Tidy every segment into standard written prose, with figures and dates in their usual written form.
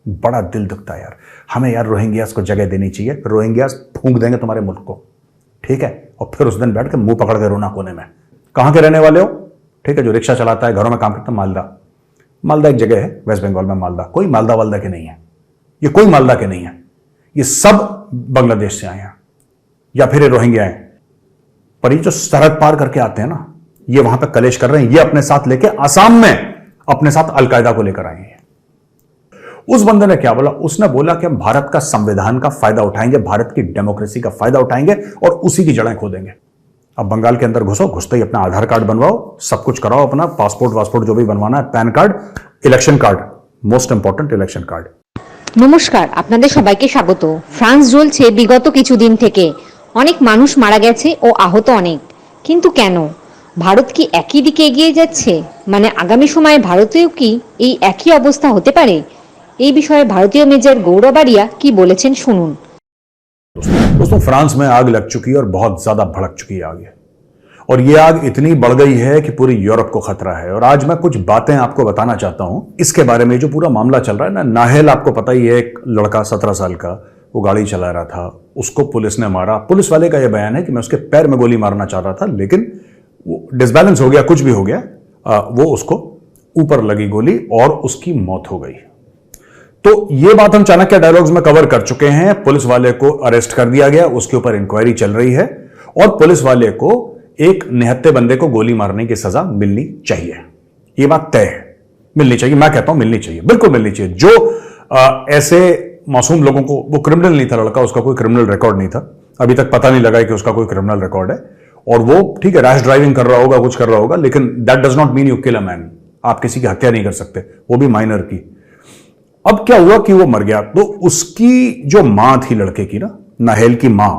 बड़ा दिल दुखता है यार। हमें यार रोहिंग्यास को जगह देनी चाहिए। रोहिंग्यास फूंक देंगे तुम्हारे मुल्क को, ठीक है, और फिर उस दिन बैठ के मुंह पकड़ के रोना कोने में। कहां के रहने वाले हो? ठीक है, जो रिक्शा चलाता है, घरों में काम करता है, मालदा एक जगह है वेस्ट बंगाल में, मालदा। कोई मालदा वालदा के नहीं है, ये कोई मालदा के नहीं है, ये सब बांग्लादेश से आए हैं या फिर ये रोहिंग्या हैं। पर ये जो सरहद पार करके आते हैं ना, ये वहां पे कलेश कर रहे हैं। ये अपने साथ लेके आसाम में अपने साथ अलकायदा को लेकर आए हैं। उस बंदे ने क्या बोला? उसने बोला कि हम भारत का संविधान का फायदा उठाएंगे, भारत की डेमोक्रेसी का फायदा उठाएंगे और उसी की जड़ें खोदेंगे। अब बंगाल के अंदर घुसो, घुसते ही अपना आधार कार्ड बनवाओ, सब कुछ कराओ, अपना पासपोर्ट जो भी बनवाना है, pan card, election card, most important election card. নমস্কার, আপনাদের সবাইকে স্বাগত। ফ্রান্স জ্বলছে বিগত কিছুদিন থেকে। অনেক মানুষ মারা গেছে ও আহত অনেক। কিন্তু কেন? ভারত কি একই দিকে এগিয়ে যাচ্ছে? মানে আগামী সময়ে ভারতেও কি এই একই অবস্থা হতে পারে? এই বিষয়ে ভারতীয় মেজর গৌরব আরিয়া কি বলেছেন শুনুন। दोस्तों, फ्रांस में आग लग चुकी है और बहुत ज्यादा भड़क चुकी है आग, और ये आग इतनी बढ़ गई है कि पूरी यूरोप को खतरा है। और आज मैं कुछ बातें आपको बताना चाहता हूं इसके बारे में। जो पूरा मामला चल रहा है ना, नाहेल आपको पता ही है, एक लड़का 17 साल का, वो गाड़ी चला रहा था, उसको पुलिस ने मारा। पुलिस वाले का यह बयान है कि मैं उसके पैर में गोली मारना चाह रहा था, लेकिन वो डिसबैलेंस हो गया, कुछ भी हो गया, वो उसको ऊपर लगी गोली और उसकी मौत हो गई। तो ये बात हम चाणक्य डायलॉग्स में कवर कर चुके हैं। पुलिस वाले को अरेस्ट कर दिया गया, उसके ऊपर इंक्वायरी चल रही है और पुलिस वाले को एक निहत्थे बंदे को गोली मारने की सजा मिलनी चाहिए। यह बात तय है, मिलनी चाहिए। मैं कहता हूं मिलनी चाहिए, बिल्कुल मिलनी चाहिए। जो ऐसे मासूम लोगों को, वो क्रिमिनल नहीं था लड़का, उसका कोई क्रिमिनल रिकॉर्ड नहीं था, अभी तक पता नहीं लगा कि उसका कोई क्रिमिनल रिकॉर्ड है, और वो ठीक है रैश ड्राइविंग कर रहा होगा, कुछ कर रहा होगा, लेकिन that does not mean you kill a man. आप किसी की हत्या नहीं कर सकते, वो भी माइनर की। अब क्या हुआ कि वो मर गया, तो उसकी जो मां थी लड़के की ना, नाहेल की मां,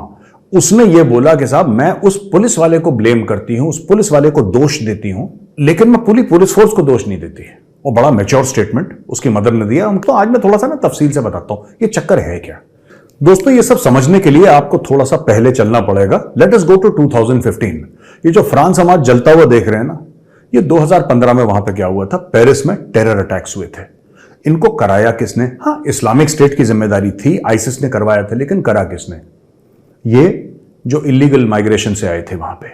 उसने ये बोला कि साहब मैं उस पुलिस वाले को ब्लेम करती हूं, उस पुलिस वाले को दोष देती हूं, लेकिन मैं पूरी पुलिस फोर्स को दोष नहीं देती। और बड़ा मैच्योर स्टेटमेंट उसकी मदर ने दिया। तो आज मैं थोड़ा सा ना तफसील से बताता हूं ये चक्कर है क्या। दोस्तों, ये सब समझने के लिए आपको थोड़ा सा पहले चलना पड़ेगा। Let us go to 2015। ये जो फ्रांस हम आज जलता हुआ देख रहे हैं ना, ये 2015 में वहां पे क्या हुआ था, पेरिस में टेरर अटैक्स हुए थे। इनको कराया किसने? हाँ, इस्लामिक स्टेट की जिम्मेदारी थी, आईसिस ने करवाया था, लेकिन करा किसने? ये जो इलीगल माइग्रेशन से आए थे वहां पे,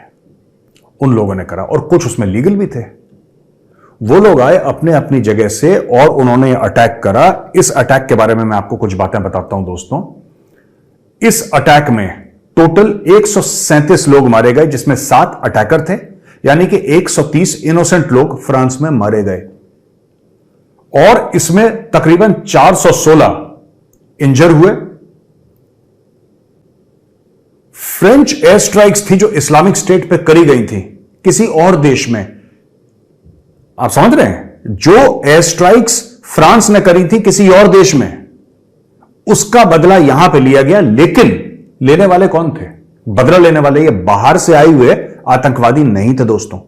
उन लोगों ने करा, और कुछ उसमें लीगल भी थे। वो लोग आए अपने अपनी जगह से और उन्होंने अटैक करा। इस अटैक के बारे में मैं आपको कुछ बातें बताता हूं दोस्तों। इस अटैक में टोटल 137 लोग मारे गए, जिसमें 7 अटैकर थे, यानी कि 130 इनोसेंट लोग फ्रांस में मारे गए, और इसमें तकरीबन 416 इंजर हुए। फ्रेंच एयर स्ट्राइक्स थी जो इस्लामिक स्टेट पे करी गई थी किसी और देश में। आप समझ रहे हैं? जो एयर स्ट्राइक्स फ्रांस ने करी थी किसी और देश में, उसका बदला यहां पे लिया गया। लेकिन लेने वाले कौन थे? बदला लेने वाले ये बाहर से आए हुए आतंकवादी नहीं थे दोस्तों।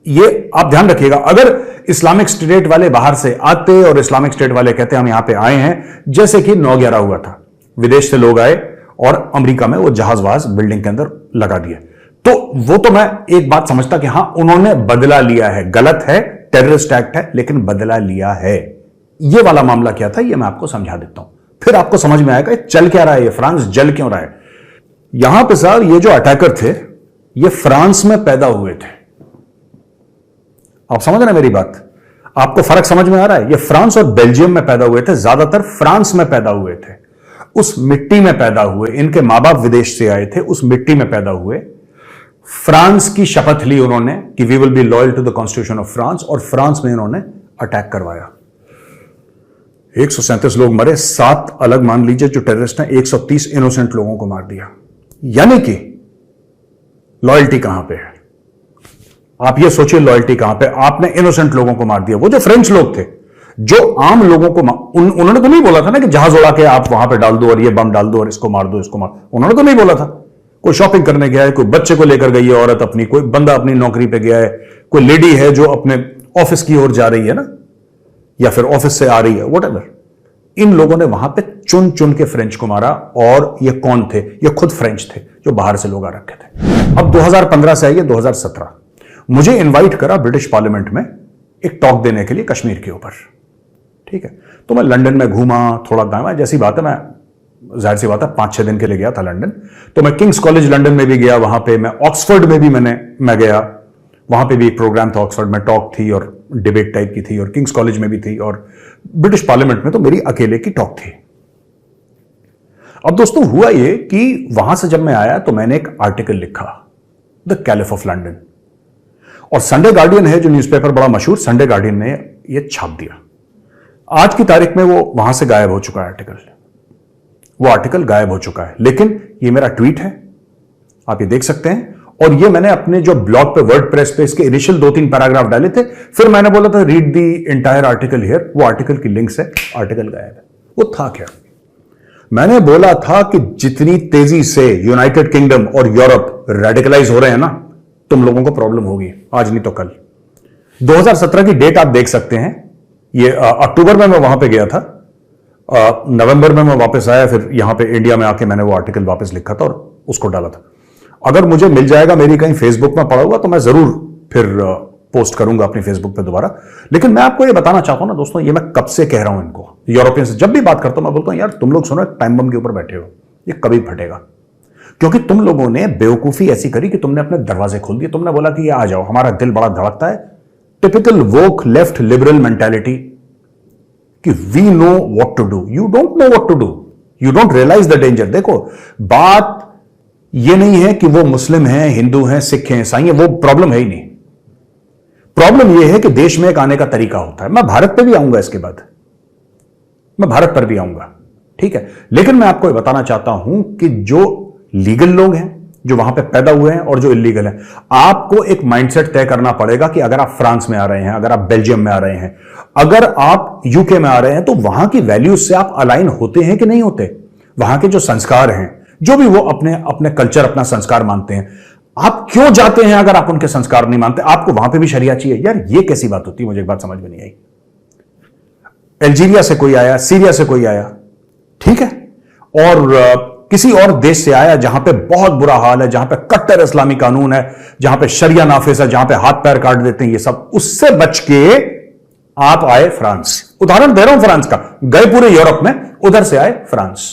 ये आप ध्यान रखिएगा। अगर इस्लामिक स्टेट वाले बाहर से आते और इस्लामिक स्टेट वाले कहते हम यहां पे आए हैं, जैसे कि 9/11 हुआ था, विदेश से लोग आए और अमेरिका में वो जहाज बिल्डिंग के अंदर लगा दिए, तो वो तो मैं एक बात समझता कि हां उन्होंने बदला लिया है, गलत है, टेररिस्ट एक्ट है, लेकिन बदला लिया है। ये वाला मामला क्या था, ये मैं आपको समझा देता हूं, फिर आपको समझ में आएगा चल क्या रहा है, ये फ्रांस जल क्यों रहा है। यहां पे साहब ये जो अटैकर थे, ये फ्रांस में पैदा हुए थे। आप समझ रहे हैं मेरी बात? आपको फर्क समझ में आ रहा है? ये फ्रांस और बेल्जियम में पैदा हुए थे, ज्यादातर फ्रांस में पैदा हुए थे, उस मिट्टी में पैदा हुए। इनके मां बाप विदेश से आए थे, उस मिट्टी में पैदा हुए। फ्रांस की शपथ ली उन्होंने कि we will be loyal to the constitution of France, और फ्रांस में इन्होंने अटैक करवाया। 137 लोग मरे, 7 अलग मान लीजिए जो टेररिस्ट हैं, 130 इनोसेंट लोगों को मार दिया। यानी कि लॉयल्टी कहां पे है? आप ये सोचिए लॉयल्टी कहां पे? आपने इनोसेंट लोगों को मार दिया। वो जो फ्रेंच लोग थे, जो आम लोगों को उन्होंने तो नहीं बोला था ना कि जहाज उड़ा के आप वहां पे डाल दो और ये बम डाल दो और इसको मार दो, इसको मार, उन्होंने तो नहीं बोला था। कोई शॉपिंग करने गया है, कोई बच्चे को लेकर गई है औरत अपनी, कोई बंदा अपनी नौकरी पे गया है, कोई लेडी है जो अपने ऑफिस की ओर जा रही है ना, या फिर ऑफिस से आ रही है, व्हाटएवर। इन लोगों ने वहां पे चुन चुन के फ्रेंच को मारा। और ये कौन थे? ये खुद फ्रेंच थे जो बाहर से लोग आ रखे थे। अब 2015 से आइए 2017, मुझे इनवाइट करा ब्रिटिश पार्लियामेंट में एक टॉक देने के लिए कश्मीर के ऊपर, ठीक है। तो मैं लंदन में घूमा, थोड़ा दामा, जैसी बात है, मैं जाहिर सी बात है 5-6 दिन के लिए गया था लंदन। तो मैं किंग्स कॉलेज लंदन में भी गया, वहां पे मैं ऑक्सफोर्ड में भी मैं गया, वहां पे भी एक प्रोग्राम था ऑक्सफोर्ड में, टॉक थी और डिबेट टाइप की थी, और किंग्स कॉलेज में भी थी, और ब्रिटिश पार्लियामेंट में तो मेरी अकेले की टॉक थी। अब दोस्तों हुआ ये कि वहां से जब मैं आया तो मैंने एक आर्टिकल लिखा, द कैलिफ ऑफ लंदन, और संडे गार्डियन है जो न्यूज़पेपर बड़ा मशहूर, संडे गार्डियन ने यह छाप दिया। आज की तारीख में वो वहां से गायब हो चुका है आर्टिकल, वो आर्टिकल गायब हो चुका है, लेकिन ये मेरा ट्वीट है, आप ये देख सकते हैं। और ये मैंने अपने जो ब्लॉग पे वर्डप्रेस पे इसके इनिशियल 2-3 पैराग्राफ डाले थे, फिर मैंने बोला था read the entire article here, वो आर्टिकल की लिंक से आर्टिकल गायब है। वो था क्या? मैंने बोला था कि जितनी तेजी से यूनाइटेड किंगडम और यूरोप रेडिकलाइज हो रहे हैं ना, तुम लोगों को प्रॉब्लम होगी, आज नहीं तो कल। 2017 की डेट आप देख सकते हैं, ये अक्टूबर में मैं वहां पे गया था, नवंबर में मैं वापस आया, फिर यहां पे इंडिया में आके मैंने वो आर्टिकल वापस लिखा था और उसको डाला था। अगर मुझे मिल जाएगा, मेरी कहीं फेसबुक में पड़ा हुआ, तो मैं जरूर फिर पोस्ट करूंगा अपनी फेसबुक पे दोबारा। लेकिन मैं आपको ये बताना चाहता हूं ना दोस्तों, ये मैं कब से कह रहा हूं इनको, यूरोपियन से जब भी बात करता हूं मैं बोलता हूं यार तुम लोग सुनो, टाइम बम के ऊपर बैठे हो, ये कभी फटेगा। क्योंकि तुम लोगों ने बेवकूफी ऐसी करी कि तुमने अपने दरवाजे खोल दिए, तुमने बोला कि ये आ जाओ, हमारा दिल बड़ा धड़कता है, typical woke left liberal mentality कि we know what to do, you don't know what to do, you don't realize the danger. देखो बात ये नहीं है कि वो मुस्लिम हैं, हिंदू हैं, सिख हैं, ईसाई हैं, वो प्रॉब्लम है ही नहीं। प्रॉब्लम यह है कि देश में एक आने का तरीका होता है। मैं भारत पे भी आऊंगा, इसके बाद मैं भारत पर भी आऊंगा, ठीक है। लेकिन मैं आपको बताना चाहता हूं कि जो लीगल लोग हैं, जो वहां पे पैदा हुए हैं, और जो इलीगल हैं, आपको एक माइंडसेट तय करना पड़ेगा कि अगर आप फ्रांस में आ रहे हैं, अगर आप बेल्जियम में आ रहे हैं, अगर आप यूके में आ रहे हैं, तो वहां की वैल्यूज से आप अलाइन होते हैं कि नहीं होते। वहां के जो संस्कार हैं, जो भी वो अपने अपने कल्चर, अपना संस्कार मानते हैं, आप क्यों जाते हैं अगर आप उनके संस्कार नहीं मानते? आपको वहां पे भी शरिया चाहिए? यार ये कैसी बात होती है, मुझे एक बात समझ में नहीं आई। अल्जीरिया से कोई आया, सीरिया से कोई आया, ठीक है, और किसी और देश से आया जहां पे बहुत बुरा हाल है, जहां पे कट्टर इस्लामी कानून है, जहां पे शरिया नाफिज है, जहां पे हाथ पैर काट देते हैं, ये सब, उससे बच के आप आए फ्रांस। उदाहरण दे रहा हूं फ्रांस का, गए पूरे यूरोप में, उधर से आए फ्रांस,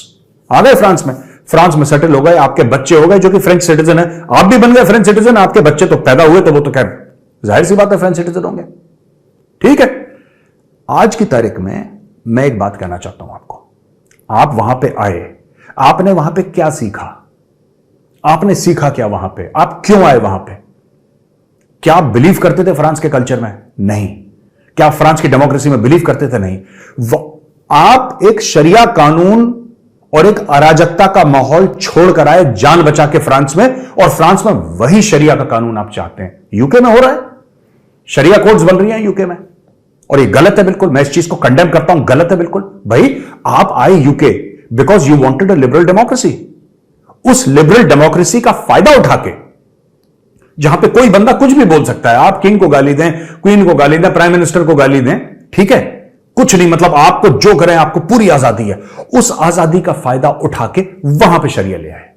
आ गए फ्रांस में, फ्रांस में सेटल हो गए, आपके बच्चे हो गए जो कि फ्रेंच सिटीजन है, आप भी बन गए फ्रेंच सिटीजन, आपके बच्चे तो पैदा हुए, तो वो तो खैर जाहिर सी बात है फ्रेंच सिटीजन होंगे, ठीक है। आज की तारीख में मैं एक बात कहना चाहता हूं आपको, आप वहां पे आए, आपने वहां पे क्या सीखा? आपने सीखा क्या वहां पे? आप क्यों आए वहां पे? क्या आप बिलीव करते थे फ्रांस के कल्चर में? नहीं। क्या आप फ्रांस की डेमोक्रेसी में बिलीव करते थे? नहीं। आप एक शरिया कानून और एक अराजकता का माहौल छोड़कर आए जान बचा के फ्रांस में, और फ्रांस में वही शरिया का कानून आप चाहते हैं। यूके में हो रहा है, शरिया कोड्स बन रही हैं यूके में, और ये गलत है बिल्कुल, मैं इस चीज को कंडेम करता हूं, गलत है बिल्कुल। भाई आप आए UK because you wanted a liberal democracy, उस लिबरल डेमोक्रेसी का फायदा उठा के, जहां पे कोई बंदा कुछ भी बोल सकता है, आप किंग को गाली दें, क्वीन को गाली दें, प्राइम मिनिस्टर को गाली दें, ठीक है, कुछ नहीं, मतलब आपको जो करें, आपको पूरी आजादी है। उस आजादी का फायदा उठा के वहां पे शरिया ले आए,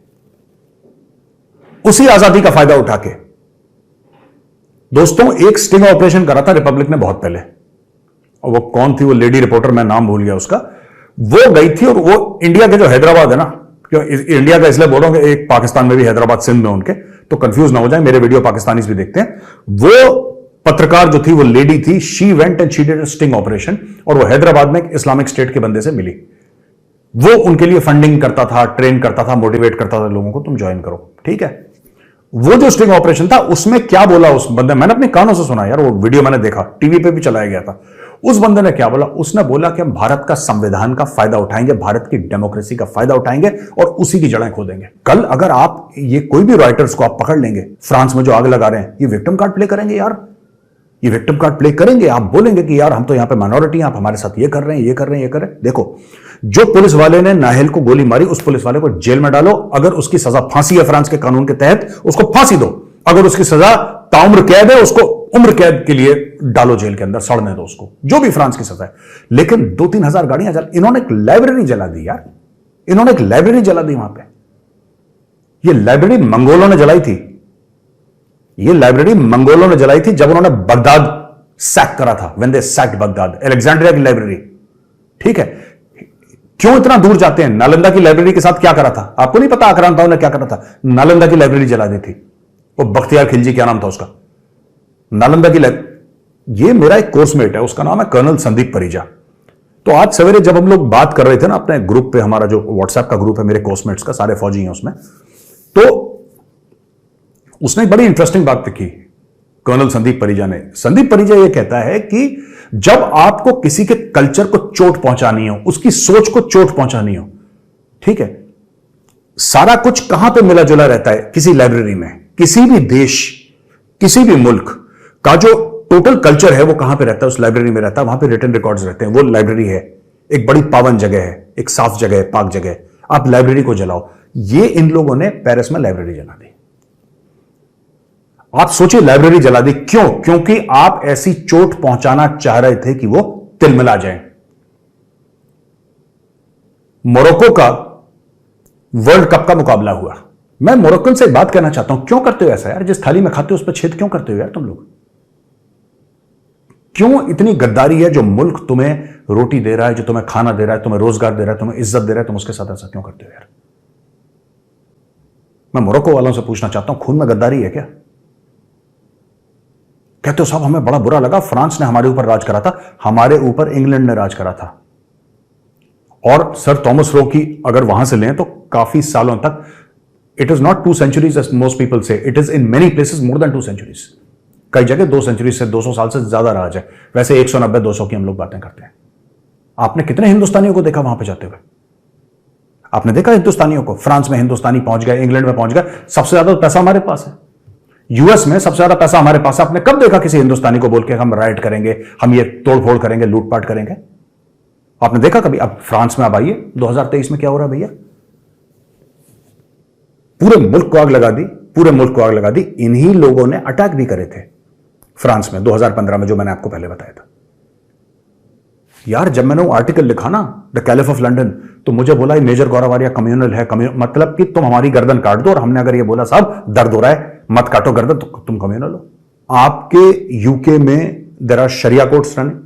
उसी आजादी का फायदा उठा के। दोस्तों एक स्टिंग ऑपरेशन करा था रिपब्लिक ने बहुत पहले, और वो कौन थी वो लेडी रिपोर्टर, मैं नाम भूल गया उसका, वो गई थी, और वो इंडिया के जो हैदराबाद है ना, क्यों इंडिया का इसलिए बोल रहा हूं कि एक पाकिस्तान में भी हैदराबाद, सिंध में उनके, तो कंफ्यूज ना हो जाए, मेरे वीडियो पाकिस्तानीज भी देखते हैं। वो पत्रकार जो थी, वो लेडी थी, she went and she did a sting operation, और वो हैदराबाद में एक इस्लामिक स्टेट के बंदे से मिली। वो उनके लिए फंडिंग करता था, ट्रेन करता था, मोटिवेट करता था लोगों को, तुम ज्वाइन करो, ठीक है। वो जो स्टिंग ऑपरेशन था, उसमें क्या बोला उस बंदे, मैंने अपने कानों से सुना यार, वो वीडियो मैंने देखा, टीवी पे भी चलाया गया था। उस बंदे ने क्या बोला? उसने बोला कि हम भारत का संविधान का फायदा उठाएंगे, भारत की डेमोक्रेसी का फायदा उठाएंगे, और उसी की जड़ें खोदेंगे। कल अगर आप ये कोई भी राइटर्स को आप पकड़ लेंगे फ्रांस में जो आग लगा रहे हैं, ये विक्टिम कार्ड प्ले करेंगे यार, ये विक्टिम कार्ड प्ले करेंगे। आप बोलेंगे कि यार हम तो यहां पे माइनॉरिटी हैं, आप हमारे साथ ये कर रहे हैं, ये कर रहे हैं, ये कर रहे हैं। देखो, जो पुलिस वाले ने नाहेल को गोली मारी, उस पुलिस वाले को जेल में डालो, अगर उसकी सजा फांसी है फ्रांस के कानून के तहत, उसको फांसी दो। अगर उसकी सजा ताउम्र कैद है, उसको उम्र कैद के लिए डालो जेल के अंदर, सड़ने दो उसको, जो भी फ्रांस की सजा है। लेकिन 2-3 हजार गाड़ियां जल, इन्होंने एक लाइब्रेरी जला दी यार, इन्होंने एक लाइब्रेरी जला दी वहां पे। ये लाइब्रेरी मंगोलों ने जलाई थी, ये लाइब्रेरी मंगोलों ने जलाई थी जब उन्होंने बगदाद सैक करा था, when they sacked Baghdad, Alexandria की लाइब्रेरी। ठीक है, क्यों इतना दूर जाते हैं? नालंदा की लाइब्रेरी के साथ क्या करा था आपको नहीं पता? आक्रांताओं ने क्या करा था? नालंदा की लाइब्रेरी जला दी थी। वो बख्तियार खिलजी, क्या नाम था उसका, नालंदा की ये मेरा एक कोर्समेट है, उसका नाम है कर्नल संदीप परिजा। तो आज सवेरे जब हम लोग बात कर रहे थे ना अपने ग्रुप पे, हमारा जो व्हाट्सएप का ग्रुप है मेरे कोर्समेट्स का, सारे फौजी हैं उसमें, तो उसने एक बड़ी इंटरेस्टिंग बात लिखी, कर्नल संदीप परिजा ने। संदीप परिजा यह कहता है कि जब आपको किसी के कल्चर को चोट पहुंचानी हो, उसकी सोच को चोट पहुंचानी हो, ठीक है, सारा कुछ कहां पे मिला जुला रहता है? किसी लाइब्रेरी में। किसी भी देश, किसी भी मुल्क का जो टोटल कल्चर है वो कहां पे रहता है? उस लाइब्रेरी में रहता है। वहां पे रिटन रिकॉर्ड्स रहते हैं। वो लाइब्रेरी है, एक बड़ी पावन जगह है, एक साफ जगह है, पाक जगह है। आप लाइब्रेरी को जलाओ। ये इन लोगों ने पेरिस में लाइब्रेरी जला दी। आप सोचिए, लाइब्रेरी जला दी क्यों? क्योंकि आप ऐसी चोट पहुंचाना चाह रहे थे कि वो तिलमिला जाए। मोरक्को का वर्ल्ड कप का मुकाबला हुआ। मैं मोरक्कन से एक बात कहना चाहता हूं, क्यों करते हो ऐसा यार? जिस थाली में खाते हो उस पर छेद क्यों करते हो यार तुम लोग? क्यों इतनी गद्दारी है? जो मुल्क तुम्हें रोटी दे रहा है, जो तुम्हें खाना दे रहा है, तुम्हें रोजगार दे रहा है, तुम्हें इज्जत दे रहा है, तुम उसके साथ ऐसा क्यों करते हो यार? मैं मोरक्को वालों से पूछना चाहता हूं, खून में गद्दारी है क्या? कहते हो साहब हमें बड़ा बुरा लगा, फ्रांस ने हमारे ऊपर राज करा था, हमारे ऊपर इंग्लैंड ने राज करा था। और सर थॉमस रो की अगर वहां से लें तो काफी सालों तक, it is not 2 centuries as most people से, it is in many places more than 2 centuries। कई जगह 2 centuries से, 200 साल से ज्यादा राज है। वैसे 190-200 की हम लोग बातें करते हैं। आपने कितने हिंदुस्तानियों को देखा वहां पे जाते हुए? आपने देखा हिंदुस्तानियों को? फ्रांस में हिंदुस्तानी पहुंच गए, इंग्लैंड में पहुंच गए, सबसे ज्यादा पैसा हमारे पास है। यूएस में सबसे ज्यादा पैसा हमारे पास है। आपने कब देखा किसी हिंदुस्तानी को बोल के हम राइट करेंगे, हम ये तोड़फोड़ करेंगे, लूटपाट करेंगे? आपने देखा कभी? अब फ्रांस में अब आइए, 2023 में क्या हो रहा है भैया? पूरे मुल्क को आग लगा दी, पूरे मुल्क को आग लगा दी। इन्हीं लोगों ने अटैक भी करे थे फ्रांस में 2015 में, जो मैंने आपको पहले बताया था। यार जब मैंने वो आर्टिकल लिखा ना, द कैलिफ ऑफ लंदन, तो मुझे बोला ये मेजर गौरवारिया कम्युनल है, मतलब कि तुम हमारी गर्दन काट दो। और हमने अगर ये बोला साहब दर्द हो रहा है, मत काटो गर्दन, तो तुम कम्युनल हो। आपके यूके में there are sharia courts running.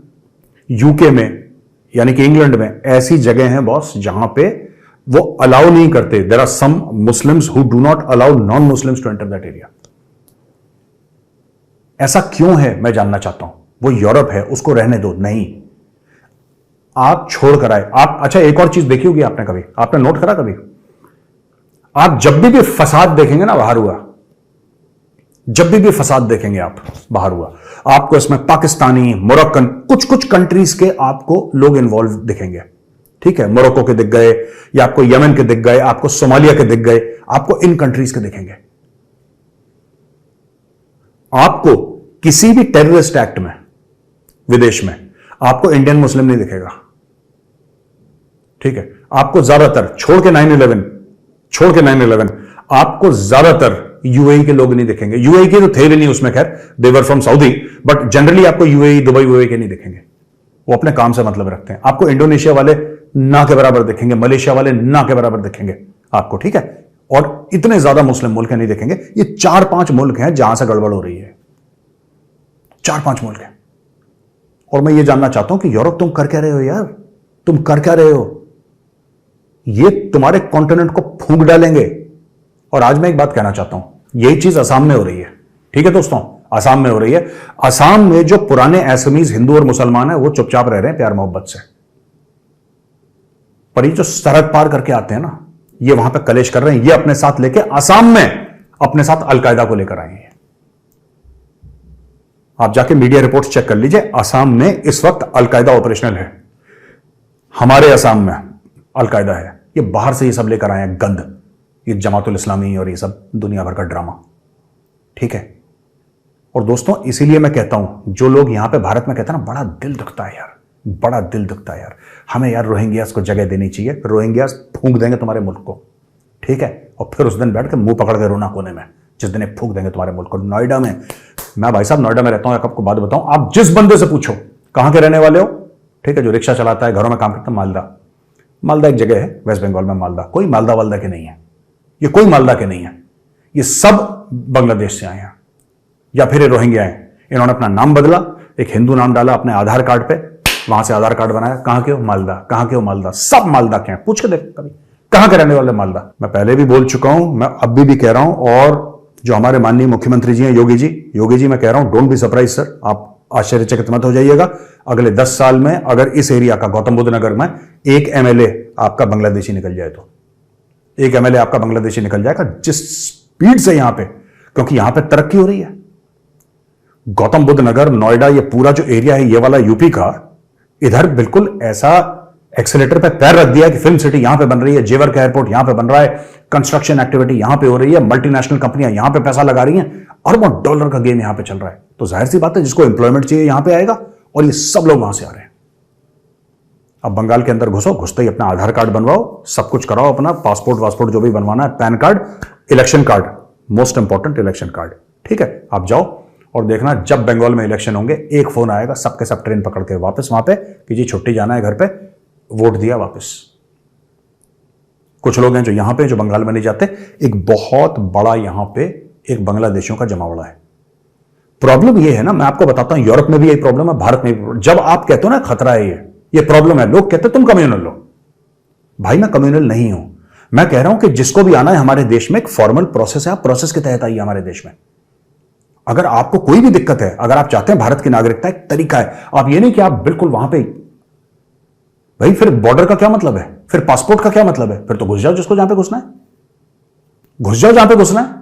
UK में यानी कि इंग्लैंड में ऐसी जगह हैं बॉस जहां पे वो अलाउ नहीं करते। There are some Muslims who do not allow non Muslims to enter that area. ऐसा क्यों है मैं जानना चाहता हूं। वो यूरोप है, उसको रहने दो। नहीं, आप छोड़ कर आए। आप अच्छा एक और चीज देखी होगी आपने, कभी आपने नोट करा कभी? आप जब भी फसाद देखेंगे ना बाहर हुआ, जब भी फसाद देखेंगे आप बाहर हुआ, आपको इसमें पाकिस्तानी, मोरक्कन, कुछ कुछ कंट्रीज के आपको लोग इन्वॉल्व दिखेंगे। ठीक है, मोरक्को के दिख गए, या आपको यमन के दिख गए, आपको सोमालिया के दिख गए, आपको इन कंट्रीज के दिखेंगे। आपको किसी भी टेररिस्ट एक्ट में विदेश में आपको इंडियन मुस्लिम नहीं दिखेगा। ठीक है, आपको ज्यादातर छोड़ के 9/11 आपको ज्यादातर यूएई के लोग नहीं दिखेंगे। यूएई के तो थे भी नहीं उसमें, खैर देवर फ्रॉम सऊदी, बट जनरली आपको यूएई, दुबई यूएई के नहीं दिखेंगे। वो अपने काम से मतलब रखते हैं। आपको इंडोनेशिया वाले ना के बराबर दिखेंगे, मलेशिया वाले ना के बराबर दिखेंगे आपको। ठीक है, और इतने ज्यादा मुस्लिम मुल्क नहीं दिखेंगे। ये 4-5 मुल्क हैं जहां से गड़बड़ हो रही है। 4-5 मुल्क हैं। और मैं ये जानना चाहता हूं कि यूरोप तुम कर क्या रहे हो यार? तुम कर क्या रहे हो? ये तुम्हारे कॉन्टिनेंट को फूंक डालेंगे। और आज मैं एक बात कहना चाहता हूं, यही चीज असम में हो रही है। ठीक है दोस्तों, असम में हो रही है। असम में जो पुराने असमीज हिंदू और मुसलमान है वो चुपचाप रह रहे हैं प्यार मोहब्बत से। पर ये जो सरहद पार करके आते हैं ना, ये वहां पे कलेश कर रहे हैं। ये अपने साथ लेके असम में अपने साथ अलकायदा को लेकर आए हैं। आप जाके मीडिया रिपोर्ट्स चेक कर लीजिए, असम में इस वक्त अलकायदा ऑपरेशनल है। हमारे असम में अलकायदा है। ये बाहर से ये सब लेकर आए हैं गंद, ये जमातुल इस्लामी और ये सब दुनिया भर का ड्रामा। ठीक है, और दोस्तों इसीलिए मैं कहता हूं, जो लोग यहां पे भारत में कहते हैं ना, बड़ा दिल दुखता है यार, बड़ा दिल दुखता है यार। हमें यार रोहिंग्यास को जगह देनी चाहिए। रोहिंग्यास फूंक देंगे तुम्हारे मुल्क को। ठीक है, और फिर उस दिन बैठ के मुंह पकड़ के रोना कोने में, जिस दिन फूंक देंगे तुम्हारे मुल्क को। नोएडा में, मैं भाई साहब नोएडा में रहता हूं, आपको बात बताऊं, आप जिस बंदे से पूछो कहां के रहने वाले हो, ठीक है, जो रिक्शा चलाता है, घरों में काम करता है, मालदा एक जगह है वेस्ट बंगाल में, मालदा। कोई मालदा वालदा के नहीं है, ये कोई मालदा के नहीं है, ये सब बांग्लादेश से आए हैं या फिर ये रोहिंग्या हैं। इन्होंने अपना नाम बदला, एक हिंदू नाम डाला अपने आधार कार्ड पे, वहां से आधार कार्ड बनाया, कहां के हो? मालदा। कहां के हो? मालदा। सब मालदा के हैं, पूछ के देख कभी कहां के रहने वाले? मालदा। मैं पहले भी बोल चुका हूं, मैं अभी भी कह रहा हूं, और जो हमारे माननीय मुख्यमंत्री जी हैं योगी जी मैं कह रहा हूं, डोंट बी सरप्राइज सर, आप आश्चर्यचकित मत हो जाइएगा। अगले 10 साल में अगर इस एरिया का, गौतम बुद्ध नगर में, एक एमएलए आपका बांग्लादेशी निकल जाए तो, एक एमएलए आपका बांग्लादेशी निकल जाएगा, जिस स्पीड से यहां पे, क्योंकि यहां पे तरक्की हो रही है। गौतम बुद्ध नगर, नोएडा, ये पूरा जो एरिया है, ये वाला यूपी का, इधर बिल्कुल ऐसा एक्सीलेटर पे पैर रख दिया कि फिल्म सिटी यहां पे बन रही है, जेवर का एयरपोर्ट यहां पे बन रहा है, कंस्ट्रक्शन एक्टिविटी यहां पे हो रही है, मल्टीनेशनल कंपनियां यहां पे पैसा लगा रही हैं, अरबों डॉलर का गेम यहां पे चल रहा है। तो जाहिर सी बात है, जिसको एम्प्लॉयमेंट चाहिए यहां पे आएगा, और ये सब लोग वहां से आ रहे हैं। अब बंगाल के अंदर घुसो, घुसते ही अपना आधार कार्ड बनवाओ, सब कुछ कराओ, अपना पासपोर्ट वासपोर्ट जो भी बनवाना है, pan card, election card, most important election card, ठीक है। आप जाओ और देखना, जब बंगाल में इलेक्शन होंगे, एक फोन आएगा, सबके सब ट्रेन पकड़ के वापस वहां पे कि जी छुट्टी जाना है घर पे, वोट दिया वापस। कुछ लोग हैं जो यहां पे, जो बंगाल में नहीं जाते। एक बहुत बड़ा यहां पे एक बांग्लादेशियों का जमावड़ा है। प्रॉब्लम ये है ना, मैं आपको बताता हूं, यूरोप में भी यही प्रॉब्लम है, भारत में भी। जब आप कहते हो ना खतरा है, ये प्रॉब्लम है, लोग कहते तुम कम्युनल लो। भाई मैं कम्युनल नहीं हूं, मैं कह रहा हूं कि जिसको भी आना है हमारे देश में, एक फॉर्मल प्रोसेस है, आप प्रोसेस के तहत आइए हमारे देश में। अगर आपको कोई भी दिक्कत है, अगर आप चाहते हैं भारत की नागरिकता, एक तरीका है। आप ये नहीं कि आप बिल्कुल वहां पे, भाई फिर बॉर्डर का क्या मतलब है, फिर पासपोर्ट का क्या मतलब है? फिर तो घुस जाओ जिसको जहां पे घुसना है, घुस जाओ जहां पे घुसना है।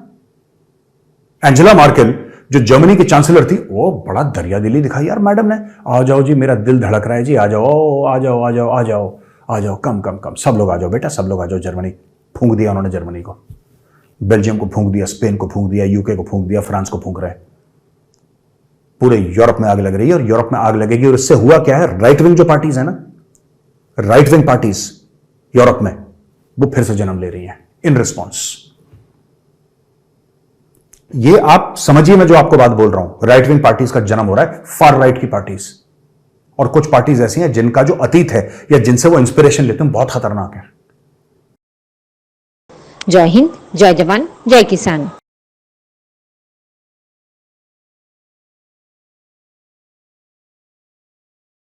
एंजेला मार्केल जो जर्मनी की चांसलर थी, वो बड़ा दरिया दिली दिखाई यार मैडम ने, आ जाओ जी, मेरा दिल धड़क रहा है जी, आ जाओ आ जाओ आ जाओ आ जाओ आ जाओ, कम कम कम, सब लोग आ जाओ बेटा, सब लोग आ जाओ। जर्मनी फूंक दिया उन्होंने, जर्मनी को, बेल्जियम को फूंक दिया, स्पेन को फूंक दिया, यूके को फूंक दिया, फ्रांस को फूंक रहे। पूरे यूरोप में आग लग रही है, और यूरोप में आग लगेगी। और इससे हुआ क्या है, राइट विंग जो पार्टीज है ना, राइट विंग पार्टीज यूरोप में, वो फिर से जन्म ले रही हैं इन रिस्पॉन्स। ये आप समझिए, मैं जो आपको बात बोल रहा हूं, राइट विंग पार्टीज का जन्म हो रहा है, फार राइट की पार्टीज। और कुछ पार्टीज ऐसी हैं जिनका जो अतीत है, या जिनसे वो इंस्पिरेशन लेते हैं, बहुत खतरनाक है। जय हिंद, जय जवान, जय किसान।